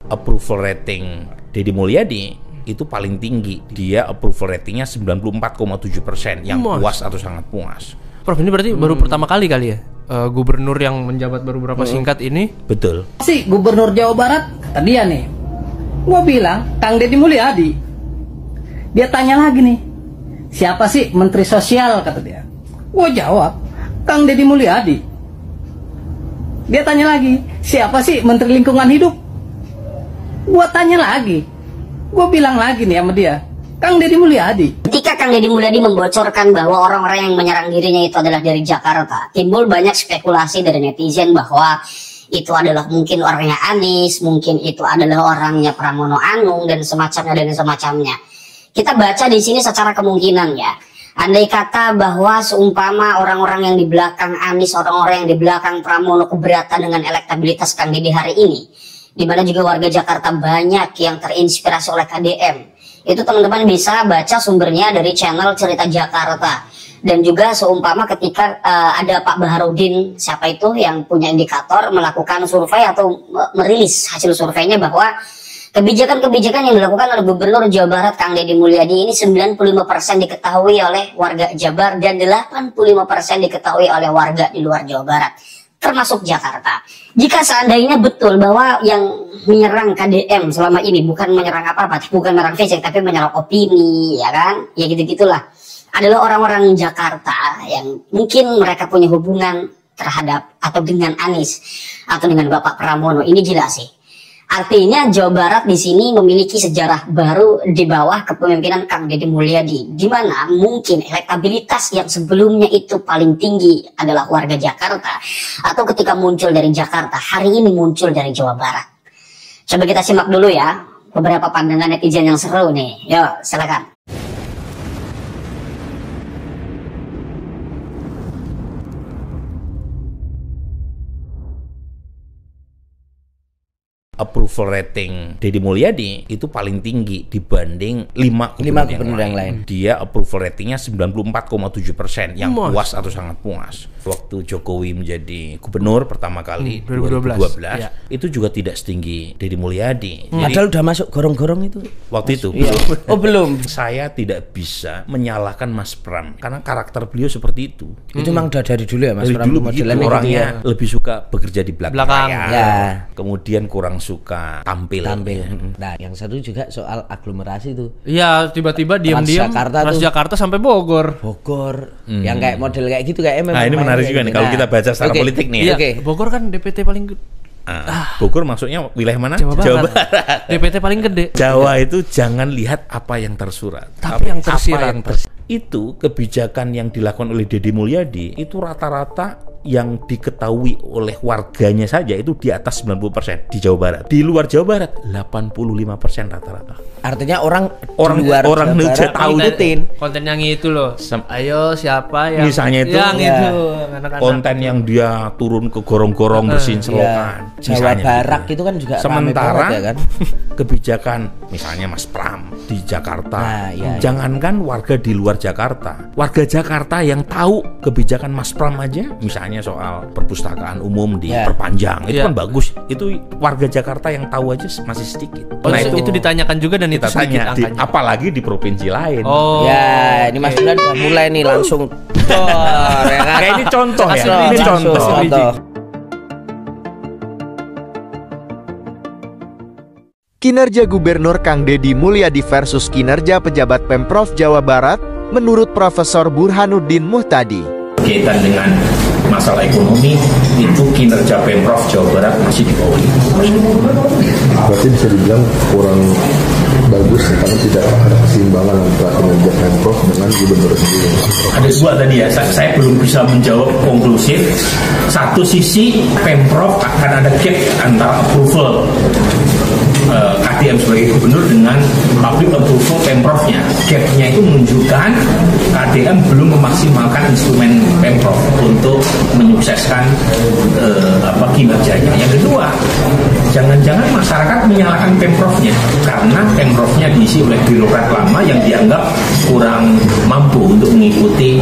approval rating Deddy Mulyadi itu paling tinggi. Dia approval ratingnya 94,7%, yang puas atau sangat puas. Prof, ini berarti baru pertama kali ya gubernur yang menjabat baru berapa singkat ini? Betul. Si gubernur Jawa Barat, kata dia nih, gua bilang Kang Deddy Mulyadi. Dia tanya lagi nih, siapa sih menteri sosial, kata dia. Gua jawab, Kang Deddy Mulyadi. Dia tanya lagi, siapa sih menteri lingkungan hidup? Gua tanya lagi, gua bilang lagi nih sama dia, Kang Deddy Mulyadi. Ketika Kang Deddy Mulyadi membocorkan bahwa orang-orang yang menyerang dirinya itu adalah dari Jakarta, timbul banyak spekulasi dari netizen bahwa itu adalah mungkin orangnya Anies, mungkin itu adalah orangnya Pramono Anung dan semacamnya. Kita baca di sini secara kemungkinan ya. Andai kata bahwa seumpama orang-orang yang di belakang Anies, orang-orang yang di belakang Pramono keberatan dengan elektabilitas Kang Deddy hari ini, di mana juga warga Jakarta banyak yang terinspirasi oleh KDM. Itu teman-teman bisa baca sumbernya dari channel Cerita Jakarta. Dan juga seumpama ketika ada Pak Baharudin, siapa itu yang punya indikator, melakukan survei atau merilis hasil surveinya bahwa kebijakan-kebijakan yang dilakukan oleh Gubernur Jawa Barat Kang Deddy Mulyadi ini 95% diketahui oleh warga Jabar dan 85% diketahui oleh warga di luar Jawa Barat, termasuk Jakarta. Jika seandainya betul bahwa yang menyerang KDM selama ini bukan menyerang apa-apa, bukan menyerang fisik, tapi menyerang opini, ya kan? Ya gitu-gitulah. Adalah orang-orang Jakarta yang mungkin mereka punya hubungan terhadap atau dengan Anies atau dengan Bapak Pramono. Ini gila sih. Artinya Jawa Barat di sini memiliki sejarah baru di bawah kepemimpinan Kang Deddy Mulyadi, di mana mungkin elektabilitas yang sebelumnya itu paling tinggi adalah warga Jakarta, atau ketika muncul dari Jakarta, hari ini muncul dari Jawa Barat. Coba kita simak dulu ya beberapa pandangan netizen yang seru nih. Yuk, silakan. Approval rating Deddy Mulyadi itu paling tinggi dibanding 5 gubernur yang lain. Dia approval ratingnya 94,7%, yang puas atau sangat puas. Waktu Jokowi menjadi gubernur pertama kali 2012 ya. Itu juga tidak setinggi Deddy Mulyadi. Padahal udah masuk gorong-gorong itu waktu itu. Iya. Oh belum. Saya tidak bisa menyalahkan Mas Pram karena karakter beliau seperti itu. Itu memang udah dari dulu ya Mas Pram, dulu modelannya orangnya gitu ya. lebih suka bekerja di belakang. Ya. Kemudian kurang suka tampil. Nah, yang satu juga soal aglomerasi tuh. Iya, tiba-tiba diam-diam Transjakarta sampai Bogor. Yang kayak model kayak gitu kayak memang. Nah, ini menarik juga nih kalau kita baca secara politik nih. Iya, Bogor kan DPT paling gede. Bogor maksudnya wilayah mana? Jawa Barat. DPT paling gede. Jawa itu jangan lihat apa yang tersurat, tapi yang tersirat. Itu kebijakan yang dilakukan oleh Deddy Mulyadi itu rata-rata yang diketahui oleh warganya saja itu di atas 90% di Jawa Barat. Di luar Jawa Barat 85% rata-rata. Artinya orang tahu konten yang itu loh. Ayo siapa yang misalnya itu yang itu konten yang dia turun ke gorong-gorong bersihin selokan. Jawa Barat itu kan juga sementara ya kan? Kebijakan misalnya Mas Pram di Jakarta. Jangankan warga di luar Jakarta, warga Jakarta yang tahu kebijakan Mas Pram aja, misalnya soal perpustakaan umum diperpanjang, itu kan bagus. Itu warga Jakarta yang tahu aja masih sedikit. Nah itu ditanyakan juga dan kita itu sedikit tanya, apalagi di provinsi lain. Ya, ini Mas Bulan udah mulai nih langsung. Ya kan? Kayak ini contoh ya. Ini contoh. Kinerja Gubernur Kang Deddy Mulyadi versus kinerja pejabat Pemprov Jawa Barat menurut Profesor Burhanuddin Muhtadi. Kaitan dengan masalah ekonomi itu kinerja Pemprov Jawa Barat masih di bawah. Berarti bisa dibilang kurang bagus karena tidak ada keseimbangan antara kinerja Pemprov dengan gubernur sendiri. Ada dua tadi ya, saya belum bisa menjawab konklusif. Satu sisi Pemprov akan ada gap antara approval KDM sebagai gubernur dengan public approval Pemprovnya. Gapnya itu menunjukkan KDM belum memaksimalkan instrumen Pemprov untuk menyukseskan kinerjanya. Yang kedua, jangan-jangan masyarakat menyalahkan Pemprovnya karena Pemprovnya diisi oleh birokrat lama yang dianggap kurang mampu untuk mengikuti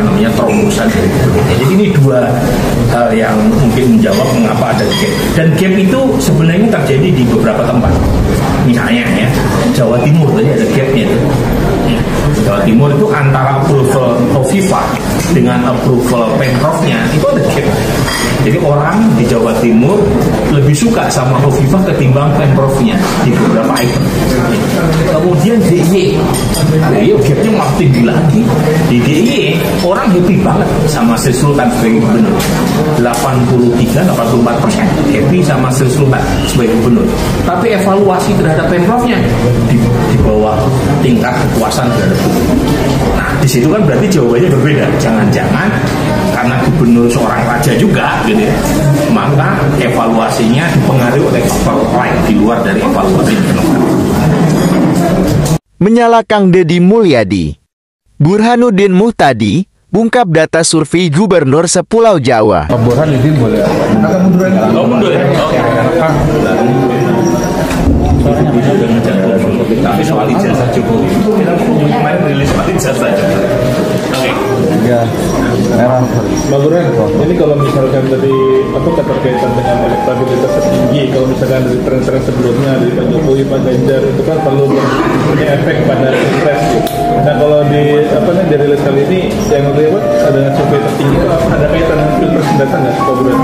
terobosan dari gubernur. Jadi ini dua hal yang mungkin menjawab mengapa ada gap. Dan gap itu sebenarnya terjadi di beberapa tempat. Misalnya ya, Jawa Timur tadi ada gapnya itu. Jawa Timur itu antara approval Hovifah dengan approval Pemprovnya itu ada gap. Jadi orang di Jawa Timur lebih suka sama Hovifah ketimbang Pemprovnya di beberapa item. Kemudian DIY gapnya makin tinggi lagi. Di DIY orang happy banget sama Sri Sultan sebagai gubernur. 83-84% happy sama Sri Sultan sebagai gubernur. Tapi evaluasi terhadap Pemprovnya di bawah tingkat kepuasan terhadap gubernur. Nah, di situ kan berarti jawabannya berbeda. Jangan-jangan karena gubernur seorang raja juga, gitu ya, maka evaluasinya dipengaruhi oleh faktor lain di luar dari evaluasi internal. Menyala Kang Deddy Mulyadi. Burhanuddin Muhtadi bungkap data survei gubernur sepulau Jawa. Pak Burhanuddin boleh mundur ya? Tapi soal ijazah Jokowi, kita kemarin rilis soal ijazah. Oke. Ya, Pak Burhan, ini kalau misalkan tadi keterkaitan dengan elektabilitas tertinggi, kalau misalkan dari tren-tren sebelumnya dari Pak Jokowi, Pak Ganjar itu kan perlu punya efek pada pilpres. Nah kalau dirilis kali ini yang lewat dengan survei tertinggi itu ada kaitan dengan pilpres mendatang nggak, Pak Burhan?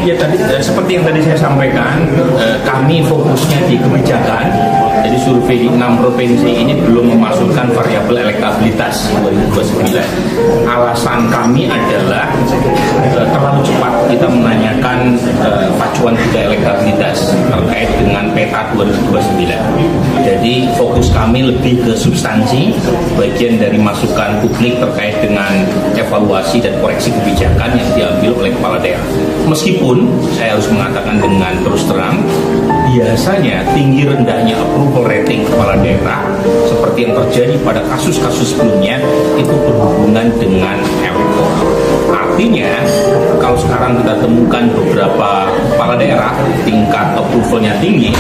Ya tadi seperti yang tadi saya sampaikan, kami fokusnya di kebijakan. Jadi survei di 6 provinsi ini belum memasukkan variabel elektabilitas 2029. Alasan kami adalah terlalu cepat kita menanyakan pacuan tiga elektabilitas terkait dengan peta 2029. Jadi fokus kami lebih ke substansi, bagian dari masukan publik terkait dengan evaluasi dan koreksi kebijakan yang diambil oleh kepala daerah. Meskipun saya harus mengatakan dengan terus terang, biasanya tinggi rendahnya approval rating kepala daerah seperti yang terjadi pada kasus-kasus sebelumnya itu berhubungan dengan elektoral. Artinya kalau sekarang kita temukan beberapa kepala daerah tingkat approvalnya tinggi,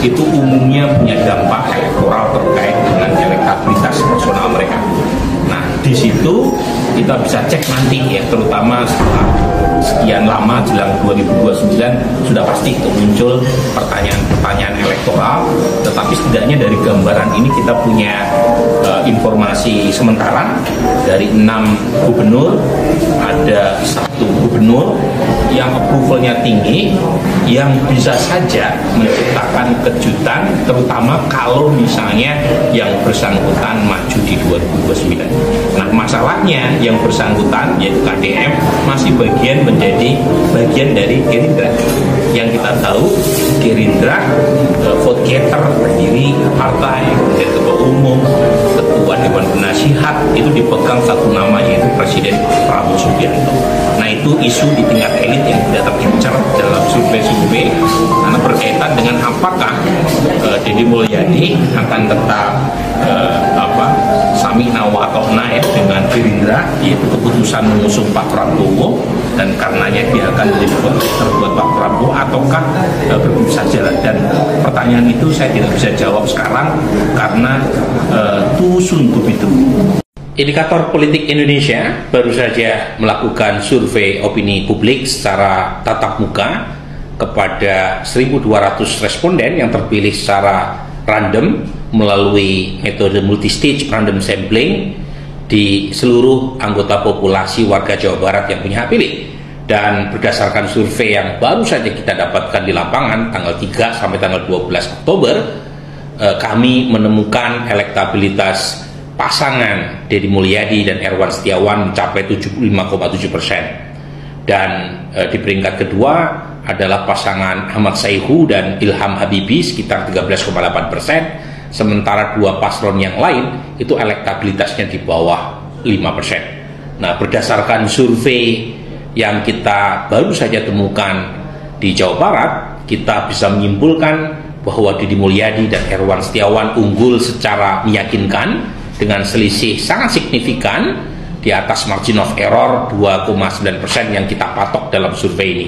itu umumnya punya dampak elektoral terkait dengan elektabilitas personal mereka. Nah, di situ kita bisa cek nanti ya, terutama setelah sekian lama jelang 2029 sudah pasti itu muncul pertanyaan-pertanyaan elektoral. Tetapi setidaknya dari gambaran ini kita punya informasi sementara dari 6 gubernur, ada 1 gubernur yang approvalnya tinggi, yang bisa saja menciptakan kejutan, terutama kalau misalnya yang bersangkutan maju di 2029. Nah, masalahnya yang bersangkutan yaitu KDM masih menjadi bagian dari Gerindra. Yang kita tahu Gerindra vote getter terdiri partai, kemudian ketua umum, ketua dewan penasihat itu dipegang satu nama yaitu Presiden Prabowo Subianto. Nah, itu isu di tingkat elit yang tidak tercapture dalam survei-survei karena berkaitan dengan apakah Deddy Mulyadi akan tetap samina wa ta'na dengan Gerindra, yaitu keputusan mengusung Pak Prabowo, dan karenanya dia akan menjadi voter buat Pak Prabowo, ataukah berpisah jalan. Dan pertanyaan itu saya tidak bisa jawab sekarang karena too soon to be true. Indikator Politik Indonesia baru saja melakukan survei opini publik secara tatap muka kepada 1.200 responden yang terpilih secara random melalui metode multistage random sampling di seluruh anggota populasi warga Jawa Barat yang punya hak pilih. Dan berdasarkan survei yang baru saja kita dapatkan di lapangan tanggal 3 sampai tanggal 12 Oktober, kami menemukan elektabilitas pasangan Deddy Mulyadi dan Erwan Setiawan mencapai 75,7%. Dan di peringkat kedua adalah pasangan Ahmad Saihu dan Ilham Habibie sekitar 13,8%. Sementara dua paslon yang lain itu elektabilitasnya di bawah 5%. Nah, berdasarkan survei yang kita baru saja temukan di Jawa Barat, kita bisa menyimpulkan bahwa Deddy Mulyadi dan Erwan Setiawan unggul secara meyakinkan dengan selisih sangat signifikan di atas margin of error 2,9% yang kita patok dalam survei ini.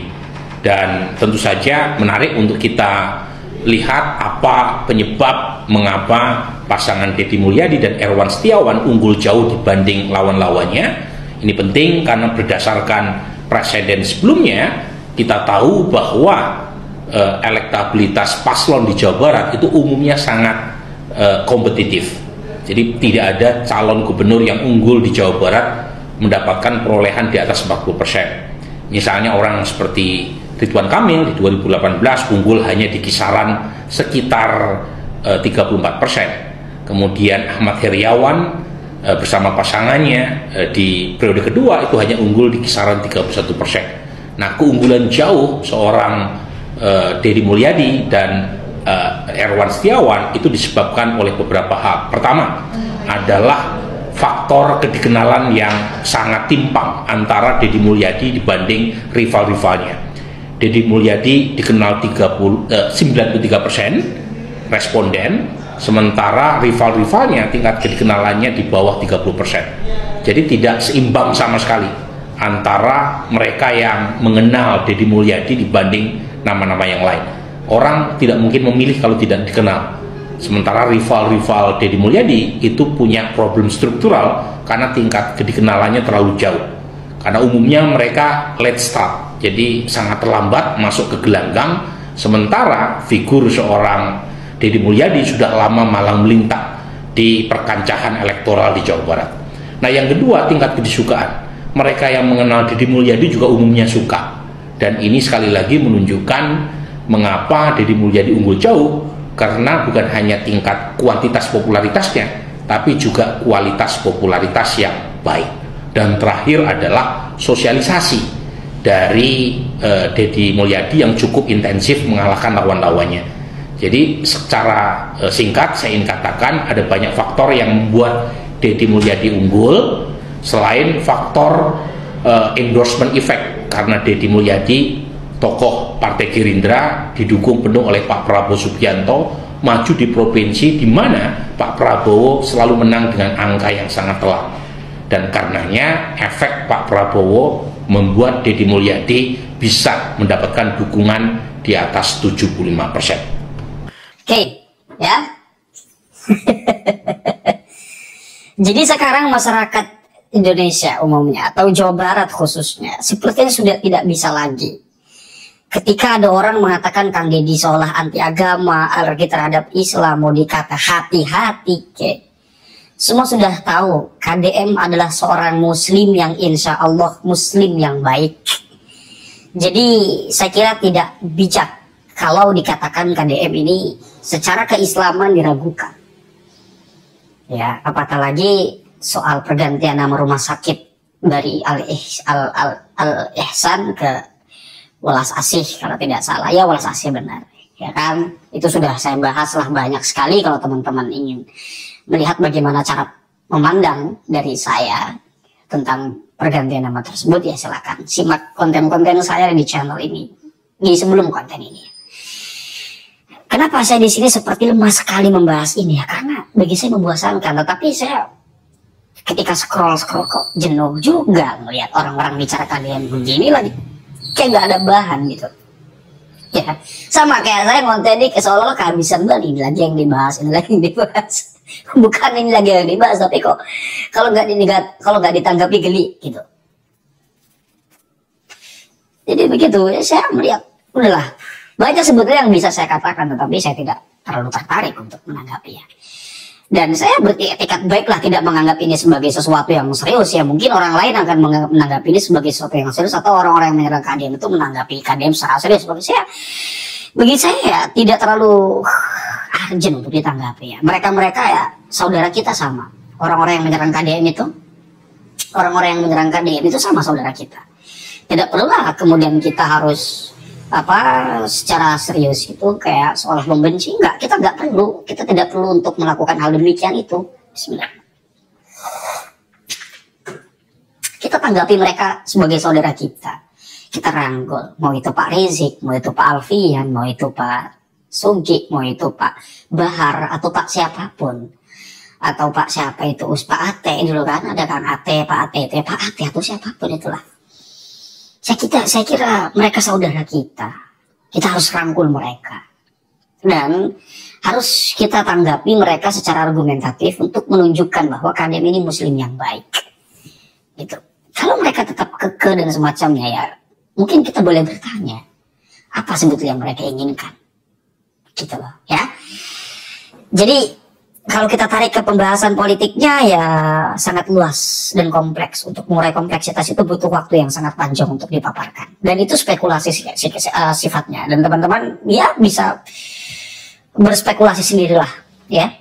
Dan tentu saja menarik untuk kita lihat apa penyebab mengapa pasangan Deddy Mulyadi dan Erwan Setiawan unggul jauh dibanding lawan-lawannya. Ini penting karena berdasarkan presiden sebelumnya kita tahu bahwa elektabilitas paslon di Jawa Barat itu umumnya sangat kompetitif. Jadi tidak ada calon gubernur yang unggul di Jawa Barat mendapatkan perolehan di atas 40%. Misalnya orang seperti Ridwan Kamil di 2018 unggul hanya di kisaran sekitar 34%. Kemudian Ahmad Heriawan bersama pasangannya di periode kedua itu hanya unggul di kisaran 31%. Nah, keunggulan jauh seorang Deddy Mulyadi dan Erwan Setiawan itu disebabkan oleh beberapa hal. Pertama adalah faktor kedikenalan yang sangat timpang antara Deddy Mulyadi dibanding rival-rivalnya. Deddy Mulyadi dikenal 93% responden, sementara rival-rivalnya tingkat kedikenalannya di bawah 30%. Jadi tidak seimbang sama sekali antara mereka yang mengenal Deddy Mulyadi dibanding nama-nama yang lain. Orang tidak mungkin memilih kalau tidak dikenal. Sementara rival-rival Deddy Mulyadi itu punya problem struktural karena tingkat kedikenalannya terlalu jauh. Karena umumnya mereka late start, jadi sangat terlambat masuk ke gelanggang. Sementara figur seorang Deddy Mulyadi sudah lama malang melintang di perkancahan elektoral di Jawa Barat. Nah, yang kedua tingkat kedisukaan. Mereka yang mengenal Deddy Mulyadi juga umumnya suka. Dan ini sekali lagi menunjukkan mengapa Deddy Mulyadi unggul jauh, karena bukan hanya tingkat kuantitas popularitasnya, tapi juga kualitas popularitas yang baik. Dan terakhir adalah sosialisasi dari Deddy Mulyadi yang cukup intensif mengalahkan lawan-lawannya. Jadi secara singkat saya ingin katakan ada banyak faktor yang membuat Deddy Mulyadi unggul selain faktor endorsement effect, karena Deddy Mulyadi tokoh Partai Gerindra didukung penuh oleh Pak Prabowo Subianto, maju di provinsi di mana Pak Prabowo selalu menang dengan angka yang sangat telak. Dan karenanya efek Pak Prabowo membuat Deddy Mulyadi bisa mendapatkan dukungan di atas 75%. Oke, ya. Jadi sekarang masyarakat Indonesia umumnya atau Jawa Barat khususnya sepertinya sudah tidak bisa lagi ketika ada orang mengatakan Kang Deddy seolah anti agama, alergi terhadap Islam, mau dikata hati-hati ke. Semua sudah tahu KDM adalah seorang muslim yang insya Allah muslim yang baik. Jadi saya kira tidak bijak kalau dikatakan KDM ini secara keislaman diragukan. Ya, apatah lagi soal pergantian nama rumah sakit dari Al-Ihsan ke Welas Asih kalau tidak salah, ya Welas Asih benar, ya kan? Itu sudah saya bahas lah banyak sekali. Kalau teman-teman ingin melihat bagaimana cara memandang dari saya tentang pergantian nama tersebut, ya silakan simak konten-konten saya di channel ini, di sebelum konten ini. Kenapa saya di sini seperti lemah sekali membahas ini ya? Karena bagi saya membosankan, tetapi saya ketika scroll kok jenuh juga melihat orang-orang bicara kalian begini lagi. Kayak nggak ada bahan gitu ya, sama kayak saya konten ini seolah-olah kehabisan bahan, ini lagi yang dibahas, ini lagi yang dibahas. Bukan ini lagi yang dibahas, tapi kok kalau nggak ditanggapi geli gitu. Jadi begitu ya, saya melihat udahlah banyak sebetulnya yang bisa saya katakan, tetapi saya tidak terlalu tertarik untuk menanggapinya. Dan saya bertekad baiklah tidak menganggap ini sebagai sesuatu yang serius ya. Mungkin orang lain akan menganggap ini sebagai sesuatu yang serius, atau orang-orang yang menyerang KDM itu menanggapi KDM secara serius. Bagi saya tidak terlalu urgent untuk ditanggapi ya. Mereka ya saudara kita sama. Orang-orang yang menyerang KDM itu, orang-orang yang menyerang KDM itu sama saudara kita. Tidak perlulah kemudian kita harus secara serius itu kayak seolah membenci. Enggak, kita nggak perlu, kita tidak perlu untuk melakukan hal demikian itu. Bismillah. Kita tanggapi mereka sebagai saudara kita. Kita rangkul, mau itu Pak Rizik, mau itu Pak Alfian, mau itu Pak Sungki, mau itu Pak Bahar, atau Pak siapapun, atau Pak siapa itu, Pak Ate dulu kan, ada kan Ate, Pak Ate, Pak Ate atau siapapun itulah. Saya kira mereka saudara kita. Kita harus rangkul mereka. Dan harus kita tanggapi mereka secara argumentatif untuk menunjukkan bahwa KDM ini muslim yang baik. Gitu. Kalau mereka tetap kekeh dan semacamnya, ya mungkin kita boleh bertanya, apa sebetulnya yang mereka inginkan, gitu loh, ya. Jadi kalau kita tarik ke pembahasan politiknya, ya sangat luas dan kompleks. Untuk mengurai kompleksitas itu butuh waktu yang sangat panjang untuk dipaparkan. Dan itu spekulasi sifatnya. Dan teman-teman ya bisa berspekulasi sendirilah, ya.